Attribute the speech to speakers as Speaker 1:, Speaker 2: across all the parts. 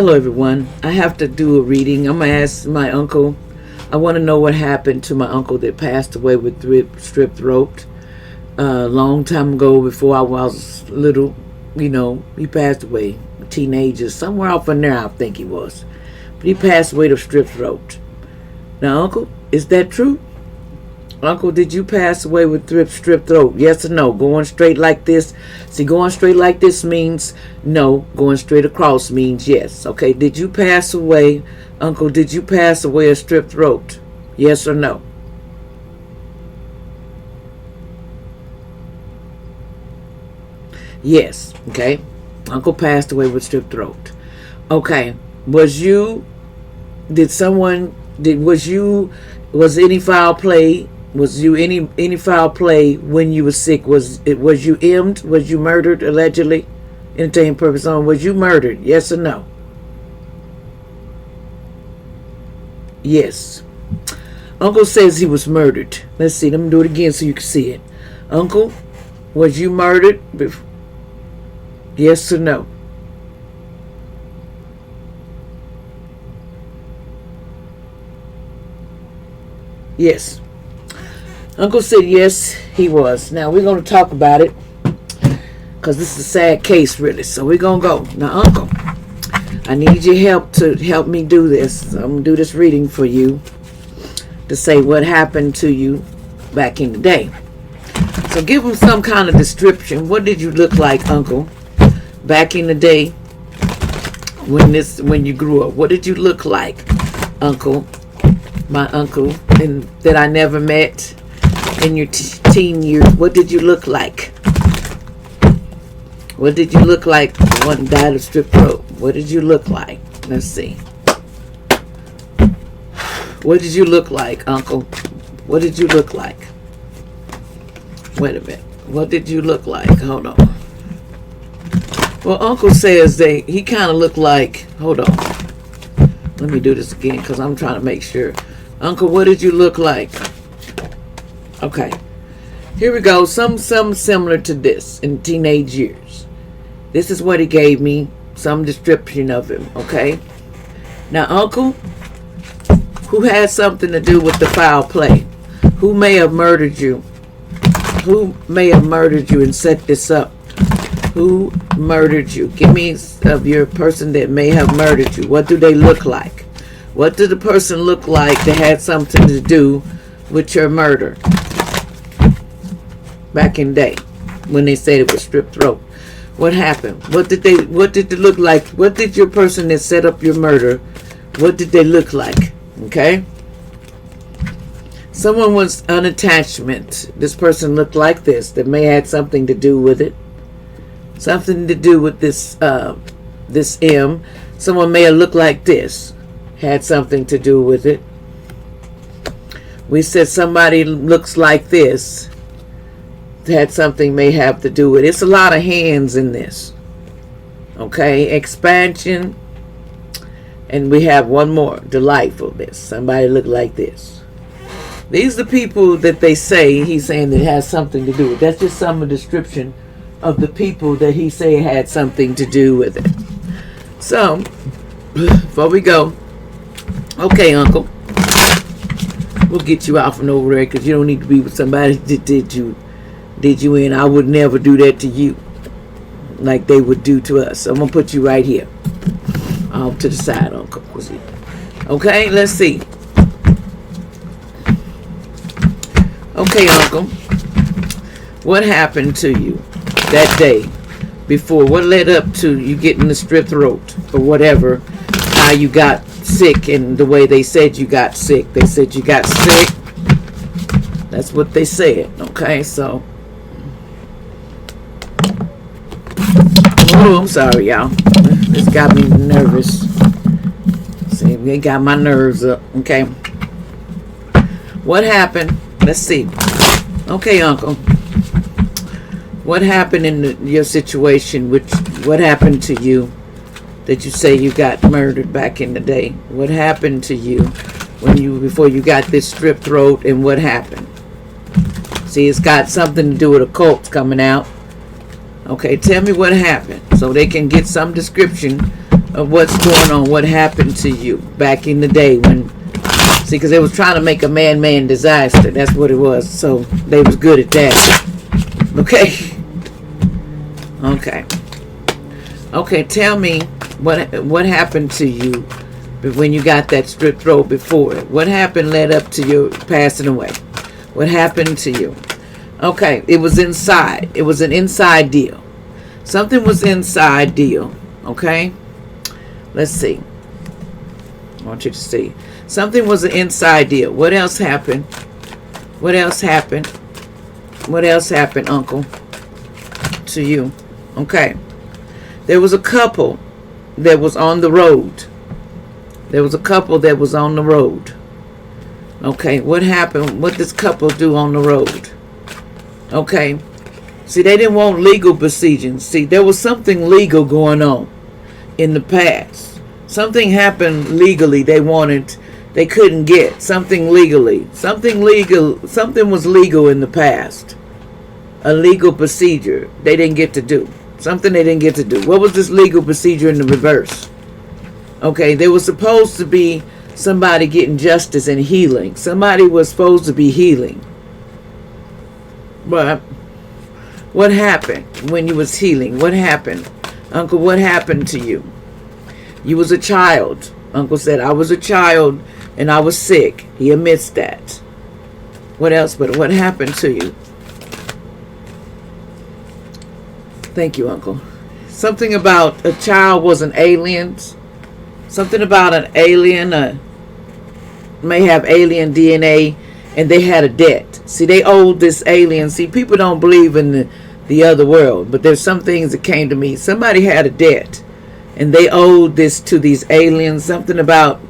Speaker 1: Hello everyone. I have to do a reading. I'm going to ask my uncle. I want to know what happened to my uncle that passed away with strep throat a long time ago before I was little. He passed away, a teenager, somewhere off in there I think he was. But he passed away of strep throat. Now uncle, is that true? Uncle, did you pass away with strep throat? Yes or no? Going straight like this. See, going straight like this means no. Going straight across means yes. Okay, did you pass away, Uncle, did you pass away of strep throat? Yes or no? Yes. Okay. Uncle passed away with strep throat. Okay. Was any foul play? Was you any foul play when you were sick? Was you emmed? Was you murdered allegedly? Entertainment purpose on. Was you murdered? Yes or no? Yes. Uncle says he was murdered. Let's see. Let me do it again so you can see it. Uncle, was you murdered? Yes or no? Yes. Uncle said yes, he was. Now we're going to talk about it because this is a sad case, really. So we're going to go. Now, Uncle, I need your help to help me do this. I'm going to do this reading for you to say what happened to you back in the day. So give them some kind of description. What did you look like, Uncle, back in the day when you grew up? What did you look like, Uncle? My uncle that I never met in your teen years. What did you look like? What did you look like? The one died of strep throat. What did you look like? Let's see. What did you look like, Uncle? What did you look like? Wait a minute. What did you look like? Hold on. Well, Uncle says he kind of looked like. Hold on. Let me do this again because I'm trying to make sure. Uncle, what did you look like? Okay. Here we go. Something similar to this in teenage years. This is what he gave me. Some description of him. Okay. Now, Uncle, who had something to do with the foul play? Who may have murdered you? Who may have murdered you and set this up? Who murdered you? Give me of your person that may have murdered you. What do they look like? What did the person look like that had something to do with your murder back in the day when they said it was strep throat? What happened? What did they look like? What did your person that set up your murder, what did they look like? Okay? Someone was an attachment. This person looked like this that may have had something to do with it. Something to do with this M. Someone may have looked like this. Had something to do with it. We said somebody looks like this. Had something may have to do with it. It's a lot of hands in this. Okay, expansion. And we have one more. Delightfulness. Somebody look like this. These are the people that they say he's saying that has something to do with it. That's just some description of the people that he say had something to do with it. So, before we go, okay, Uncle, we'll get you off and over there because you don't need to be with somebody that did you in. I would never do that to you like they would do to us. So I'm gonna put you right here, off to the side, Uncle. Okay, let's see. Okay, Uncle, what happened to you that day before? What led up to you getting the strep throat or whatever? How you got sick and the way they said you got sick. They said you got sick. That's what they said. Okay, so. Oh, I'm sorry, y'all. This got me nervous. See, they got my nerves up. Okay. What happened? Let's see. Okay, Uncle. What happened in your situation? What happened to you that you say you got murdered back in the day? What happened to you before you got this strep throat, and what happened? See, it's got something to do with occults coming out. Okay, tell me what happened so they can get some description of what's going on, what happened to you back in the day when, see, because they was trying to make a man-made disaster. That's what it was. So they was good at that. Okay. Okay. Okay, tell me what happened to you when you got that strip throat before it. What happened led up to your passing away? What happened to you? Okay, it was inside. It was an inside deal. Something was inside deal. Okay? Let's see. I want you to see. Something was an inside deal. What else happened? What else happened? What else happened, Uncle, to you? Okay. There was a couple that was on the road. There was a couple that was on the road. Okay, what happened? What this couple do on the road? Okay. See, they didn't want legal proceedings. See, there was something legal going on in the past. Something happened legally they couldn't get. Something legally. Something was legal in the past. A legal procedure they didn't get to do. Something they didn't get to do. What was this legal procedure in the reverse? Okay, there was supposed to be somebody getting justice and healing. Somebody was supposed to be healing. But what happened when you was healing? What happened? Uncle, what happened to you? You was a child. Uncle said, I was a child and I was sick. He admits that. What else? But what happened to you? Thank you, Uncle. Something about a child was an alien. Something about an alien may have alien DNA, and they had a debt. See, they owed this alien. See, people don't believe in the other world, but there's some things that came to me. Somebody had a debt, and they owed this to these aliens. Something about,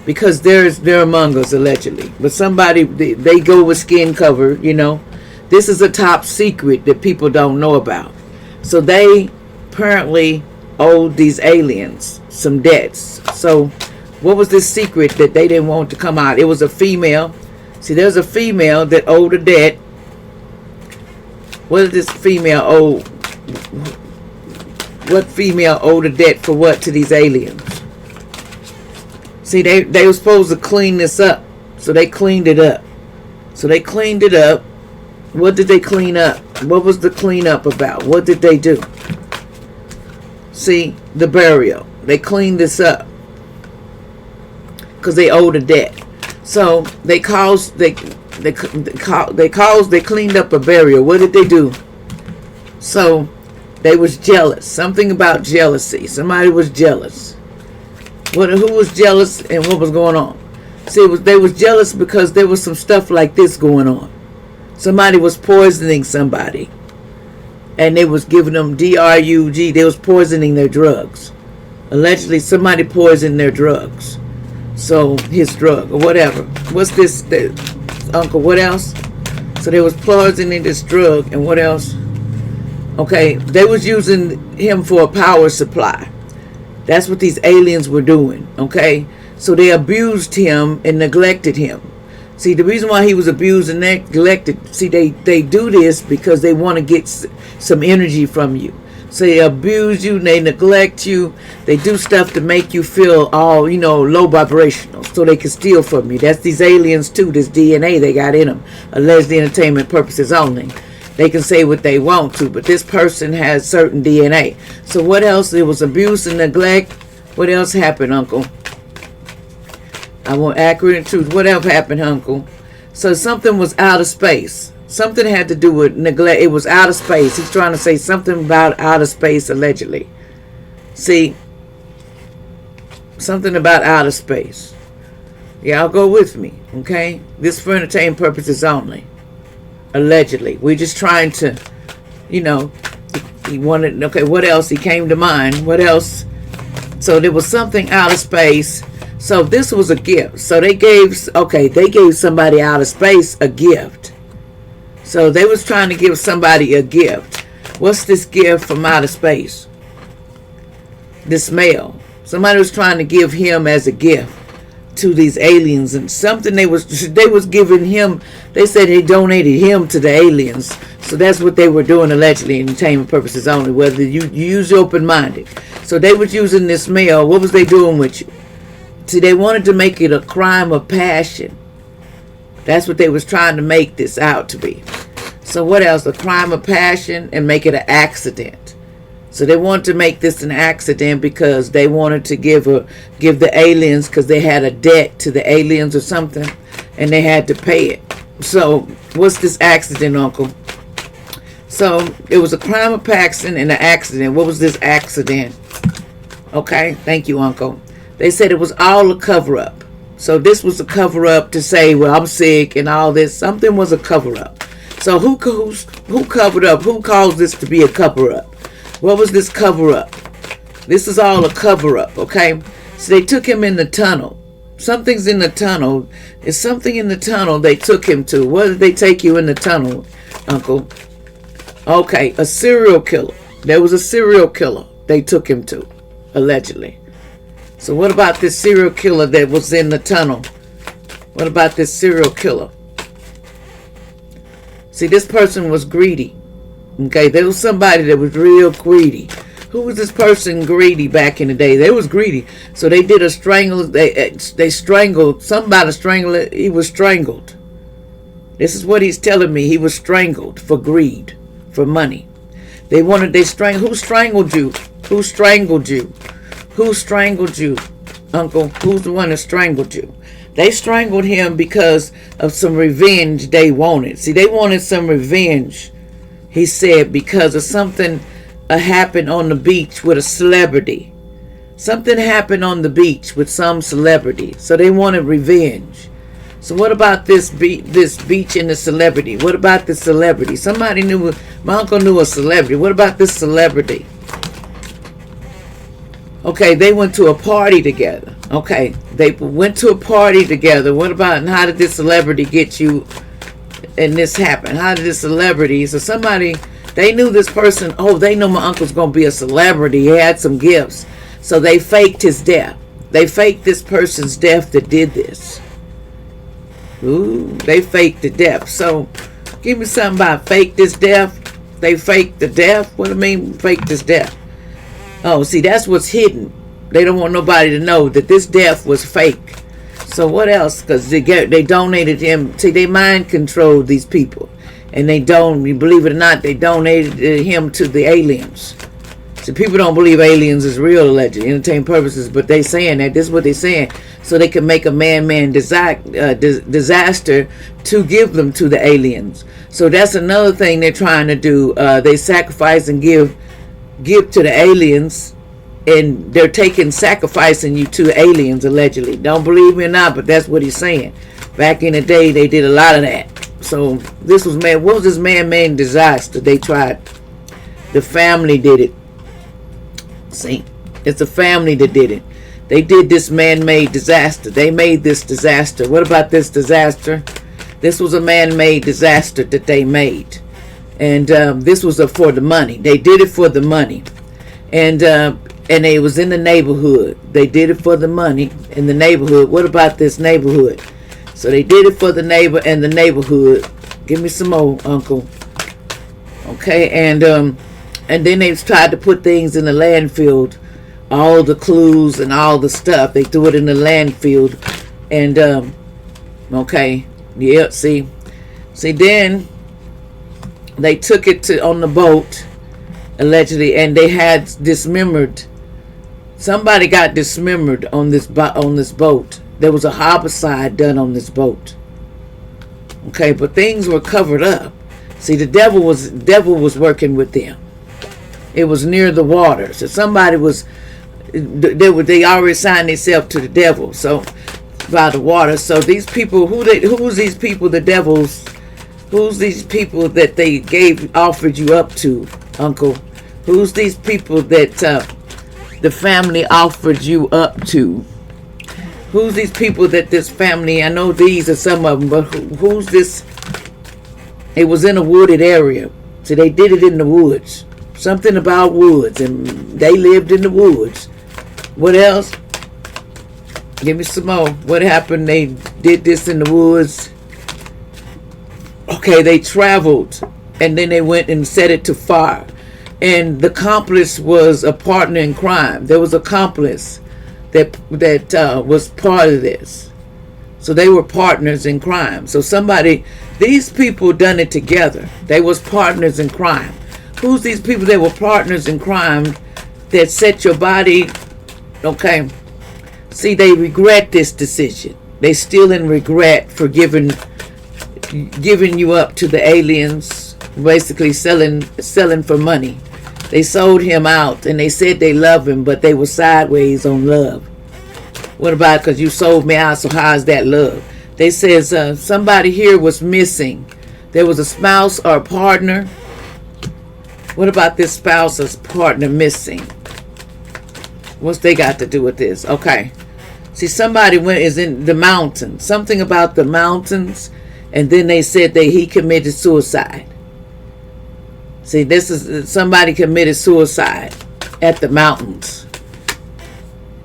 Speaker 1: because they're among us allegedly, but somebody they go with skin cover. You know, this is a top secret that people don't know about. So they apparently owed these aliens some debts. So what was this secret that they didn't want to come out? It was a female. See, there's a female that owed a debt. What did this female owe? What female owed a debt for what to these aliens? See, they were supposed to clean this up. So they cleaned it up. So they cleaned it up. What did they clean up? What was the cleanup about? What did they do? See, the burial. They cleaned this up because they owed a debt. So they cleaned up a burial. What did they do? So they was jealous. Something about jealousy. Somebody was jealous. Who was jealous and what was going on? See, they was jealous because there was some stuff like this going on. Somebody was poisoning somebody. And they was giving them drug. They was poisoning their drugs. Allegedly, somebody poisoned their drugs. So, his drug, or whatever. What's this, Uncle, what else? So, they was poisoning this drug, and what else? Okay, they was using him for a power supply. That's what these aliens were doing, okay? So, they abused him and neglected him. See, the reason why he was abused and neglected, see, they do this because they want to get some energy from you. So they abuse you, they neglect you, they do stuff to make you feel all, low vibrational, so they can steal from you. That's these aliens too, this DNA they got in them, alleged entertainment purposes only. They can say what they want to, but this person has certain DNA. So what else? There was abuse and neglect. What else happened, Uncle? I want accurate truth. What else happened, Uncle? So something was out of space. Something had to do with neglect. It was out of space. He's trying to say something about out of space, allegedly. See, something about out of space. Y'all go with me, okay? This for entertainment purposes only. Allegedly. We're just trying to, he wanted, okay, what else? He came to mind. What else? So there was something out of space. So this was a gift. So they gave somebody out of space a gift. So they was trying to give somebody a gift. What's this gift from outer space? This male. Somebody was trying to give him as a gift to these aliens, and something they was giving him. They said they donated him to the aliens. So that's what they were doing, allegedly, entertainment purposes only. Whether you use open-minded. So they was using this male. What was they doing with you? See, they wanted to make it a crime of passion. That's what they was trying to make this out to be. So what else? A crime of passion, and make it an accident. So they wanted to make this an accident because they wanted to give the aliens, because they had a debt to the aliens or something, and they had to pay it. So what's this accident, Uncle? So it was a crime of passion and an accident. What was this accident? Okay, thank you, Uncle. They said it was all a cover-up. So this was a cover-up to say, well, I'm sick and all this. Something was a cover-up. So who covered up? Who caused this to be a cover-up? What was this cover-up? This is all a cover-up, okay? So they took him in the tunnel. Something's in the tunnel. It's something in the tunnel they took him to. What did they take you in the tunnel, Uncle? Okay, a serial killer. There was a serial killer they took him to, allegedly. So what about this serial killer that was in the tunnel? What about this serial killer? See, this person was greedy. Okay, there was somebody that was real greedy. Who was this person greedy back in the day? They was greedy. So they did a strangle. They strangled somebody. Strangled. He was strangled. This is what he's telling me. He was strangled for greed, for money. Who strangled you? Who strangled you? Who strangled you, Uncle? Who's the one that strangled you? They strangled him because of some revenge they wanted. See, they wanted some revenge, he said, because of something happened on the beach with a celebrity. Something happened on the beach with some celebrity. So they wanted revenge. So what about this beach and the celebrity? What about the celebrity? Somebody knew, my uncle knew a celebrity. What about this celebrity? Okay, they went to a party together. Okay, they went to a party together. What about, and how did this celebrity get you, and this happened? How did this celebrity, so somebody, they knew this person, oh, they know my uncle's going to be a celebrity. He had some gifts. So they faked his death. They faked this person's death that did this. Ooh, they faked the death. So give me something about fake this death. They faked the death. What do I mean fake this death? Oh, see, that's what's hidden. They don't want nobody to know that this death was fake. So what else? Because they donated him. See, they mind controlled these people. And they don't, you believe it or not, they donated him to the aliens. So people don't believe aliens is real, allegedly, entertainment purposes, but they saying that. This is what they saying. So they can make a man-made disaster to give them to the aliens. So that's another thing they're trying to do. They sacrifice and give to the aliens, and they're sacrificing you to the aliens, allegedly. Don't believe me or not, but that's what he's saying. Back in the day, they did a lot of that. So this was what was this man-made disaster? They tried. The family did it. See, it's the family that did it. They did this man-made disaster. They made this disaster. What about this disaster? This was a man-made disaster that they made. And this was for the money. They did it for the money. And it was in the neighborhood. They did it for the money in the neighborhood. What about this neighborhood? So they did it for the neighbor and the neighborhood. Give me some more, Uncle. Okay, and then they tried to put things in the landfill. All the clues and all the stuff. They threw it in the landfill. And, okay. Yeah, see, then they took it on the boat, allegedly, and they had dismembered. Somebody got dismembered on this boat. There was a homicide done on this boat. Okay, but things were covered up. See, the devil was working with them. It was near the water, so somebody was. They already signed themselves to the devil. So by the water. So these people, who's these people? The devils. Who's these people that they offered you up to, Uncle? Who's these people that the family offered you up to? Who's these people that this family? I know these are some of them, but who's this? It was in a wooded area, so they did it in the woods. Something about woods, and they lived in the woods. What else? Give me some more. What happened? They did this in the woods. Okay, they traveled, and then they went and set it to fire. and the accomplice was a partner in crime. There was an accomplice that was part of this. So they were partners in crime. So these people done it together. They was partners in crime. Who's these people that were partners in crime that set your body? Okay. See, they regret this decision. They still in regret for giving you up to the aliens, basically selling for money. They sold him out, and they said they love him, but they were sideways on love. What about because you sold me out, so how is that love? They says somebody here was missing. There was a spouse or a partner. What about this spouse or partner missing? What's they got to do with this? Okay. See, somebody is in the mountains. Something about the mountains, and then they said that he committed suicide. See, this is somebody committed suicide at the mountains.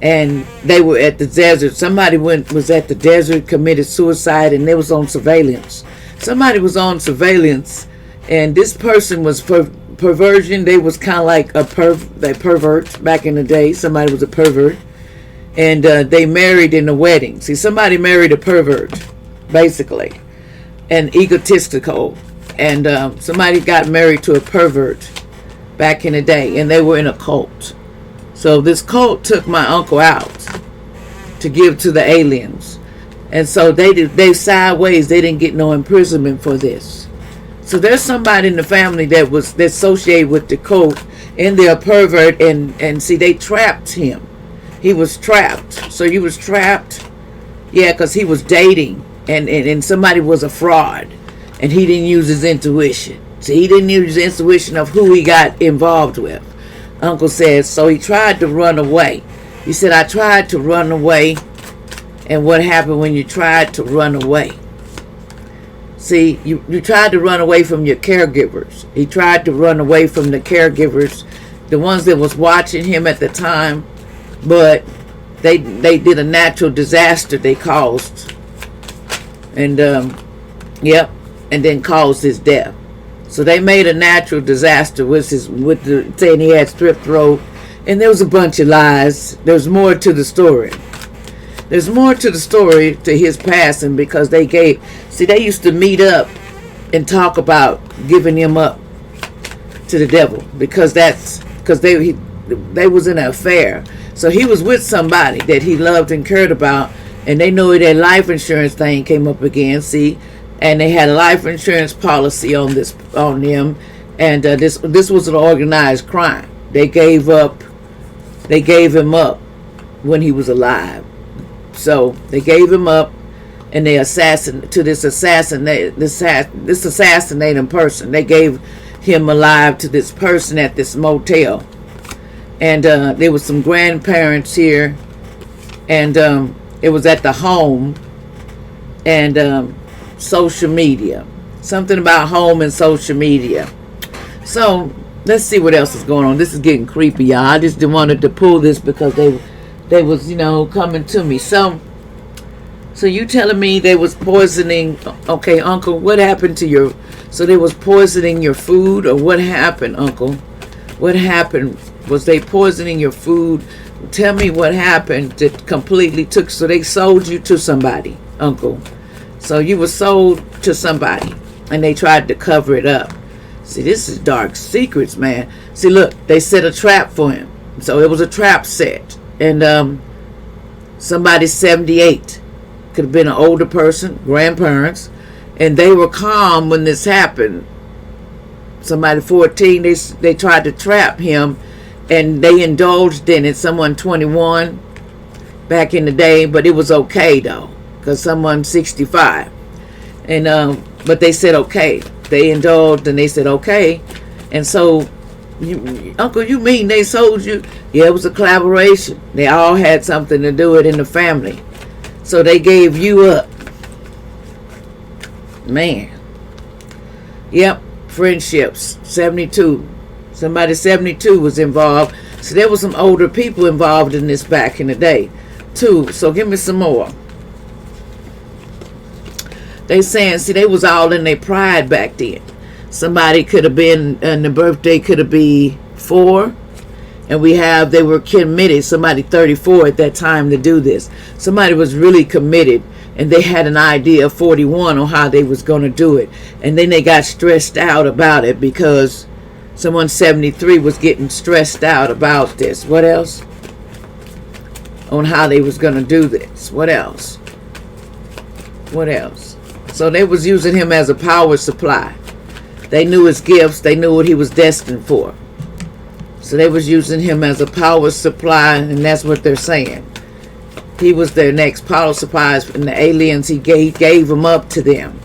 Speaker 1: And they were at the desert. Somebody was at the desert, committed suicide, and they was on surveillance. Somebody was on surveillance, and this person was perversion. They was kind of like they pervert back in the day. Somebody was a pervert. And they married in a wedding. See, somebody married a pervert, basically, and egotistical. And somebody got married to a pervert back in the day, and they were in a cult. So this cult took my uncle out to give to the aliens. And so they sideways. They didn't get no imprisonment for this. So there's somebody in the family that was associated with the cult, and they're a pervert. And see, they trapped him. He was trapped. So he was trapped. Yeah, because he was dating. And somebody was a fraud. And he didn't use his intuition. See, he didn't use his intuition of who he got involved with. Uncle says, so he tried to run away. He said, I tried to run away. And what happened when you tried to run away? See, you tried to run away from your caregivers. He tried to run away from the caregivers, the ones that was watching him at the time. But they did a natural disaster they caused. And, yep, and then caused his death. So they made a natural disaster saying he had strep throat. And there was a bunch of lies. There's more to the story. There's more to the story to his passing because they used to meet up and talk about giving him up to the devil because they was in an affair. So he was with somebody that he loved and cared about, and they knew that life insurance thing came up again. See, and they had a life insurance policy on them, and this was an organized crime. They gave him up when he was alive. So they gave him up, and they assassinating person. They gave him alive to this person at this motel. And there was some grandparents here, and it was at the home, and social media. Something about home and social media. So let's see what else is going on. This is getting creepy, y'all. I just wanted to pull this because they was coming to me. So you telling me they was poisoning? Okay, Uncle, what happened to your? So they was poisoning your food, or what happened, Uncle? What happened? Was they poisoning your food? Tell me what happened that completely took. So they sold you to somebody, Uncle. So you were sold to somebody, and they tried to cover it up. See, this is dark secrets, man. See, look, they set a trap for him. So it was a trap set, and somebody 78 could have been an older person, grandparents, and they were calm when this happened. Somebody 14, they tried to trap him. And they indulged in it. Someone 21 back in the day, but it was okay though, because someone 65, and but they said okay. They indulged and they said okay, and so, Uncle, you mean they sold you? Yeah, it was a collaboration. They all had something to do it in the family, so they gave you up, man. Yep, friendships 72. Somebody 72 was involved. So there was some older people involved in this back in the day, too. So give me some more. They saying, see, they was all in their pride back then. Somebody could have been, and the birthday could have been 34. And we have, they were committed, somebody 34 at that time to do this. Somebody was really committed, and they had an idea of 41 on how they was going to do it. And then they got stressed out about it because someone 73 was getting stressed out about this. What else? On how they was going to do this. What else? What else? So they was using him as a power supply. They knew his gifts. They knew what he was destined for. So they was using him as a power supply, and that's what they're saying. He was their next power supply, and the aliens, he gave him up to them.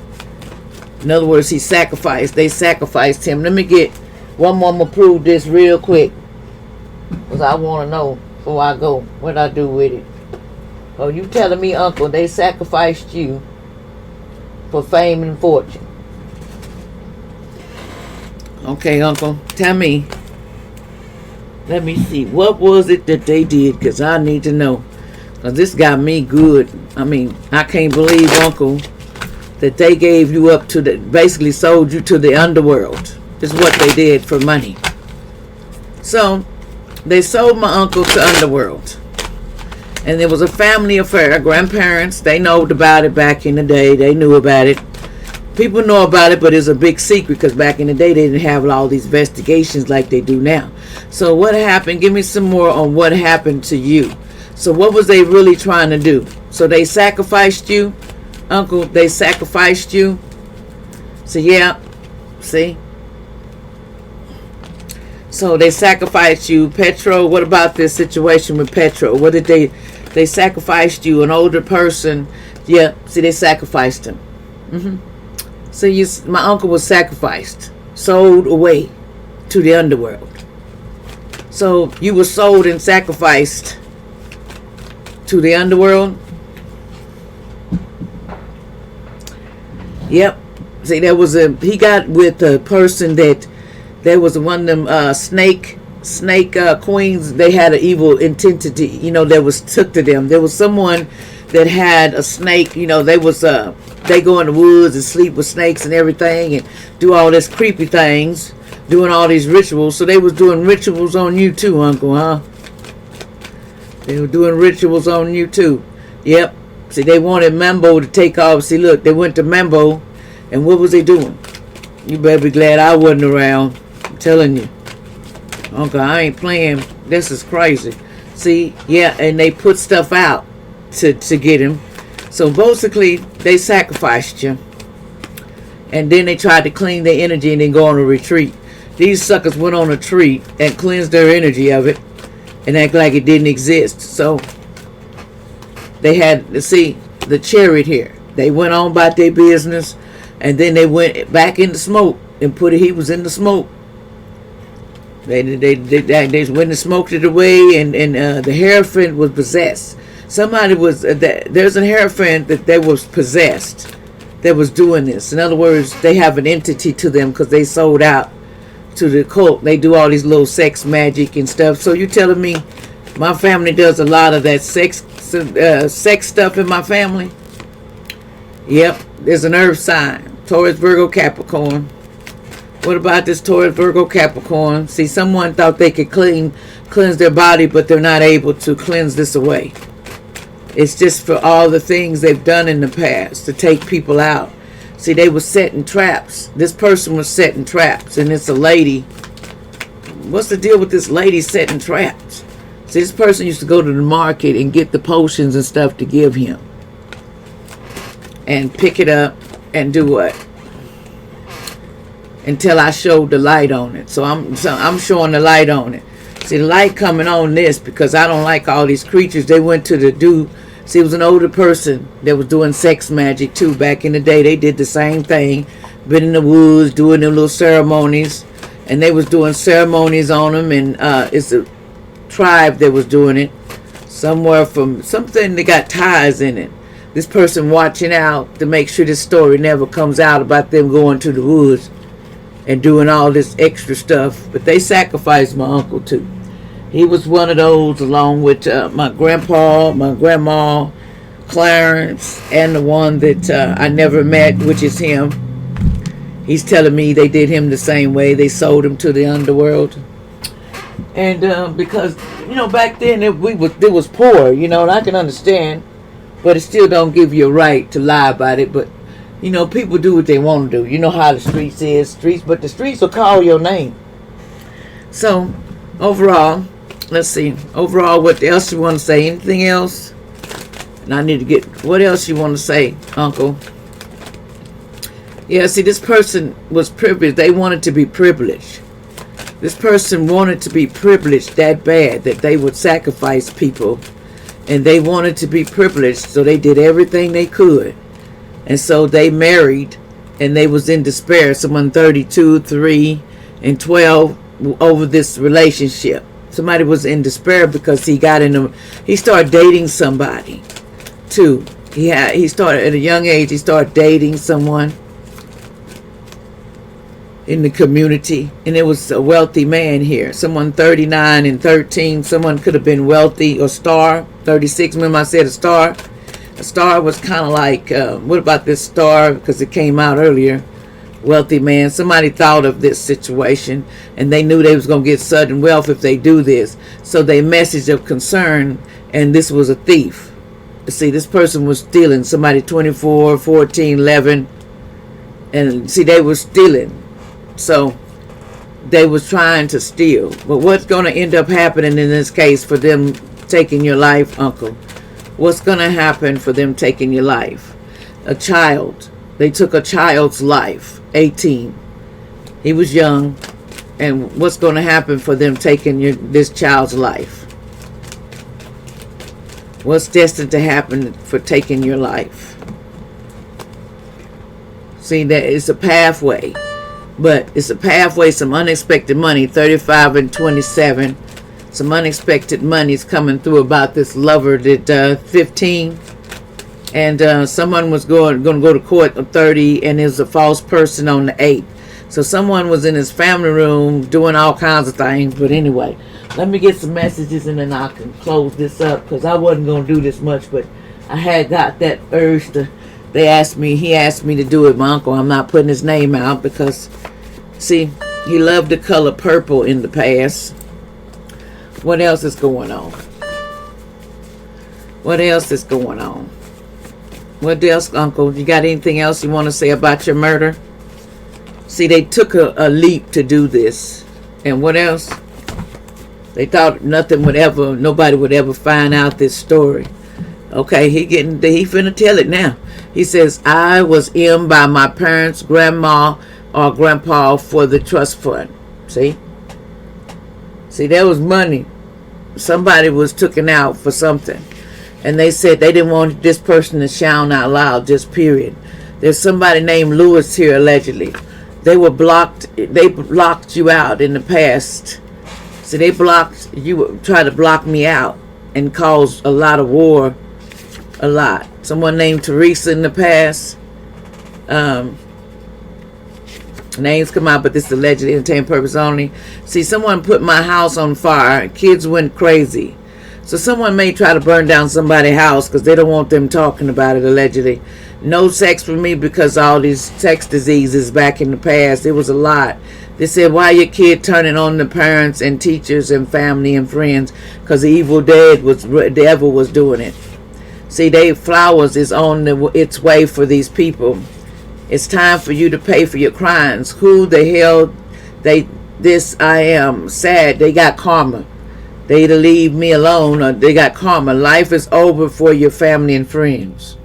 Speaker 1: In other words, he sacrificed. They sacrificed him. Let me get one more. I'm going to prove this real quick, because I want to know before I go what I do with it. Oh, you telling me, Uncle, they sacrificed you for fame and fortune? Okay, Uncle, tell me. Let me see. What was it that they did? Because I need to know. Because this got me good. I mean, I can't believe, Uncle, that they gave you up to the, basically sold you to the underworld. Is what they did for money. So, they sold my uncle to underworld. And it was a family affair. Grandparents, they know about it back in the day. They knew about it. People know about it, but it's a big secret because back in the day they didn't have all these investigations like they do now. So what happened? Give me some more on what happened to you. So what was they really trying to do? So they sacrificed you, Uncle. They sacrificed you. So yeah, see. So they sacrificed you, Petro. What about this situation with Petro? What did they sacrificed you, an older person? Yeah, see, they sacrificed him. So my uncle was sacrificed, sold away to the underworld. So you were sold and sacrificed to the underworld? Yep. See, he got with a person that, there was one of them snake queens. They had an evil entity, that was took to them. There was someone that had a snake, they go in the woods and sleep with snakes and everything and do all this creepy things, doing all these rituals. So they was doing rituals on you too, Uncle, huh? They were doing rituals on you too. Yep. See, they wanted Mambo to take off. See, look, they went to Mambo, and what was they doing? You better be glad I wasn't around. I'm telling you. Uncle, I ain't playing. This is crazy. See, yeah, and they put stuff out to get him. So basically, they sacrificed you. And then they tried to clean their energy and then go on a retreat. These suckers went on a retreat and cleansed their energy of it and act like it didn't exist. So they had to see the chariot here. They went on about their business, and then they went back in the smoke and he was in the smoke. They went and smoked it away, and the hierophant was possessed. Somebody was there's a hierophant that they was possessed that was doing this. In other words, they have an entity to them because they sold out to the cult. They do all these little sex magic and stuff. So you telling me my family does a lot of that sex stuff in my family? Yep, there's an earth sign, Taurus, Virgo, Capricorn. What about this Taurus, Virgo, Capricorn? See, someone thought they could cleanse their body, but they're not able to cleanse this away. It's just for all the things they've done in the past to take people out. See, they were setting traps. This person was setting traps, and it's a lady. What's the deal with this lady setting traps? See, this person used to go to the market and get the potions and stuff to give him. And pick it up and do what? Until I showed the light on it. So I'm showing the light on it. See, the light coming on this because I don't like all these creatures. They went to see, it was an older person that was doing sex magic too. Back in the day, they did the same thing. Been in the woods doing their little ceremonies. And they was doing ceremonies on them. And it's a tribe that was doing it. Somewhere from something that got ties in it. This person watching out to make sure this story never comes out about them going to the woods and doing all this extra stuff. But they sacrificed my uncle too. He was one of those, along with my grandpa, my grandma, Clarence, and the one that I never met, which is him. He's telling me they did him the same way. They sold him to the underworld. And because, back then it was poor, and I can understand, but it still don't give you a right to lie about it. But people do what they want to do. You know how the streets, but the streets will call your name. So overall, let's see. Overall, what else you want to say? Anything else? And I need to get, what else you want to say, Uncle? Yeah, see, this person was privileged. They wanted to be privileged. This person wanted to be privileged that bad that they would sacrifice people. And they wanted to be privileged, so they did everything they could. And so they married, and they was in despair. Someone 32, 3, and 12 over this relationship. Somebody was in despair because he started dating somebody too. He started at a young age. He started dating someone in the community, and it was a wealthy man here. Someone 39 and 13. Someone could have been wealthy or star. 36. Remember I said a star. A star was kind of like, what about this star? Because it came out earlier. Wealthy man. Somebody thought of this situation, and they knew they was going to get sudden wealth if they do this. So they messaged of concern, and this was a thief. See, this person was stealing. Somebody 24, 14, 11. And see, they were stealing. So they was trying to steal. But what's going to end up happening in this case for them taking your life, Uncle? What's going to happen for them taking your life? A child. They took a child's life. 18. He was young. And what's going to happen for them taking this child's life? What's destined to happen for taking your life? See, that it's a pathway. But it's a pathway, some unexpected money, 35 and 27. Some unexpected money is coming through about this lover that 15. And someone was going to go to court on 30, and there's a false person on the 8th. So someone was in his family room doing all kinds of things. But anyway, let me get some messages and then I can close this up, because I wasn't going to do this much, but I had got that urge to. He asked me to do it, my uncle. I'm not putting his name out because, see, he loved the color purple in the past. What else is going on? What else is going on? What else, Uncle? You got anything else you want to say about your murder? See, they took a leap to do this. And what else? They thought nobody would ever find out this story. Okay, he finna tell it now. He says, I was in by my parents, grandma, or grandpa for the trust fund. See, there was money. Somebody was taken out for something. And they said they didn't want this person to shout out loud, just period. There's somebody named Lewis here, allegedly. They blocked you out in the past. So they tried to block me out and cause a lot of war. A lot. Someone named Teresa in the past. Names come out, but this is allegedly entertainment purpose only. See, someone put my house on fire. Kids went crazy. So someone may try to burn down somebody's house because they don't want them talking about it, allegedly. No sex for me because all these sex diseases back in the past. It was a lot. They said, why your kid turning on the parents and teachers and family and friends? Because the devil was doing it. See, flowers is on its way for these people. It's time for you to pay for your crimes. Who the hell I am sad. They got karma. They either leave me alone or they got karma. Life is over for your family and friends.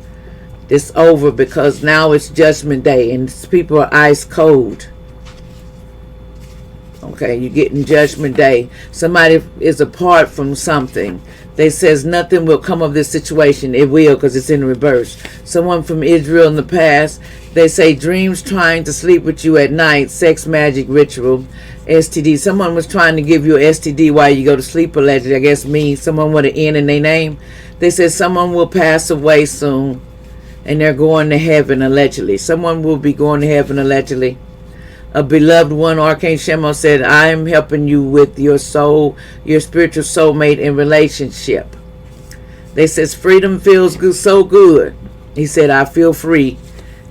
Speaker 1: It's over because now it's judgment day and people are ice cold. Okay, you're getting judgment day. Somebody is apart from something. They says nothing will come of this situation. It will, because it's in reverse. Someone from Israel in the past. They say dreams trying to sleep with you at night. Sex magic ritual. STD. Someone was trying to give you an STD while you go to sleep, allegedly. I guess me. Someone with an N in their name. They said someone will pass away soon. And they're going to heaven, allegedly. Someone will be going to heaven, allegedly. A beloved one, Archangel Shemo, said, I am helping you with your soul, your spiritual soulmate in relationship. They says, freedom feels good, so good. He said, I feel free.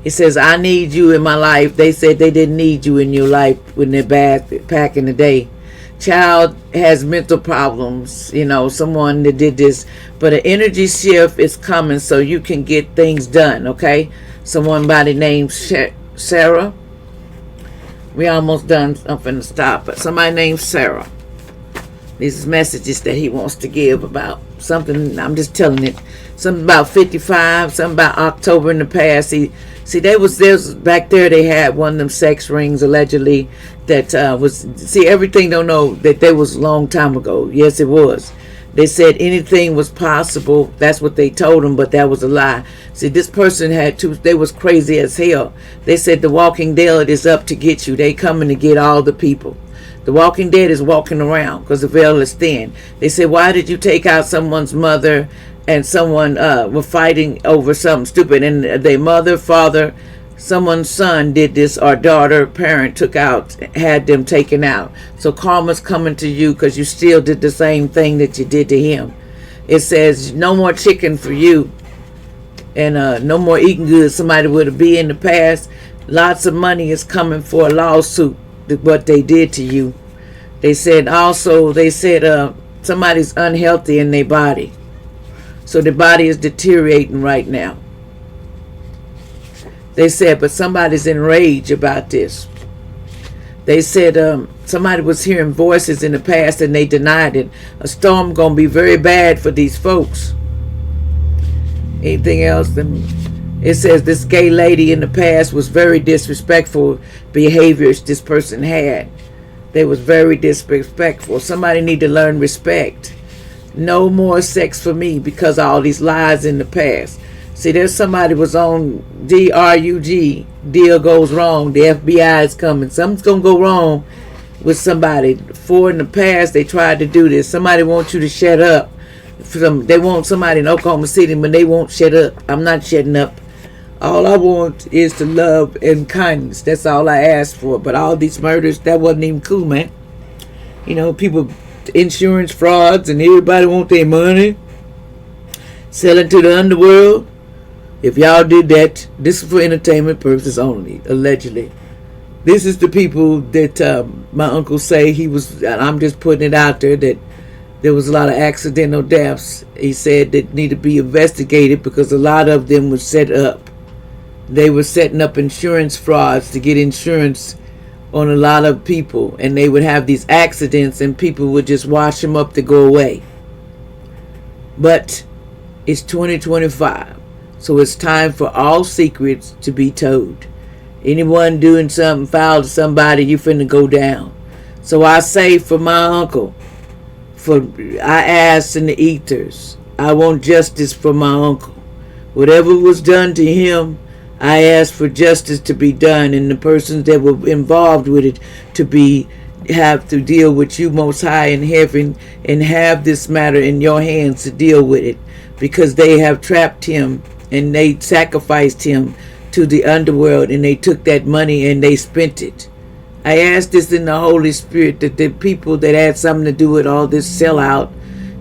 Speaker 1: He says, I need you in my life. They said they didn't need you in your life when they're back in the day. child has mental problems, someone that did this, but an energy shift is coming so you can get things done, okay? Someone by the name Sarah. We almost done. I'm finna stop, but somebody named Sarah. These messages that he wants to give about something. I'm just telling it. Something about 55. Something about October in the past. See, there's back there. They had one of them sex rings allegedly that was. See, everything don't know that there was a long time ago. Yes, it was. They said anything was possible. That's what they told him, but that was a lie. See, this person they was crazy as hell. They said the Walking Dead is up to get you. They coming to get all the people. The Walking Dead is walking around because the veil is thin. They said, why did you take out someone's mother and someone were fighting over something stupid? And their mother, father, someone's son did this, or daughter, parent had them taken out. So karma's coming to you because you still did the same thing that you did to him. It says no more chicken for you, and no more eating good. Somebody would have been in the past. Lots of money is coming for a lawsuit what they did to you. They said somebody's unhealthy in their body, so their body is deteriorating right now. They said, but somebody's enraged about this. They said somebody was hearing voices in the past and they denied it. A storm gonna be very bad for these folks. Anything else? It says this gay lady in the past was very disrespectful behaviors this person had. They was very disrespectful. Somebody need to learn respect. No more sex for me because of all these lies in the past. See, there's somebody was on DRUG. Deal goes wrong. The FBI is coming. Something's going to go wrong with somebody. Before in the past, they tried to do this. Somebody wants you to shut up. They want somebody in Oklahoma City, but they won't shut up. I'm not shutting up. All I want is to love and kindness. That's all I ask for. But all these murders, that wasn't even cool, man. People, insurance frauds, and everybody want their money. Selling to the underworld. If y'all did that, this is for entertainment purposes only, allegedly. This is the people that my uncle say he was, and I'm just putting it out there, that there was a lot of accidental deaths. He said that need to be investigated because a lot of them were set up. They were setting up insurance frauds to get insurance on a lot of people, and they would have these accidents and people would just wash them up to go away. But it's 2025. So it's time for all secrets to be told. Anyone doing something foul to somebody, you finna go down. So I say for my uncle, I ask in the ethers, I want justice for my uncle. Whatever was done to him, I ask for justice to be done, and the persons that were involved with it have to deal with you most high in heaven and have this matter in your hands to deal with it, because they have trapped him and they sacrificed him to the underworld, and they took that money and they spent it. I ask this in the Holy Spirit, that the people that had something to do with all this sellout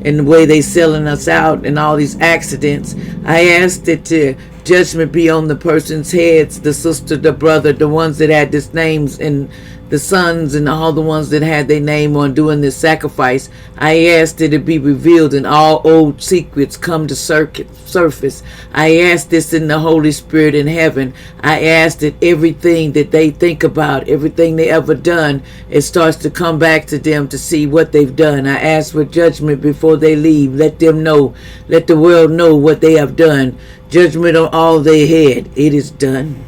Speaker 1: and the way they selling us out and all these accidents, I ask that judgment be on the person's heads, the sister, the brother, the ones that had these names, and the sons and all the ones that had their name on doing this sacrifice. I ask that it be revealed and all old secrets come to surface. I ask this in the Holy Spirit in heaven. I ask that everything that they think about, everything they ever done, it starts to come back to them to see what they've done. I ask for judgment before they leave. Let them know, let the world know what they have done. Judgment on all they had. It is done.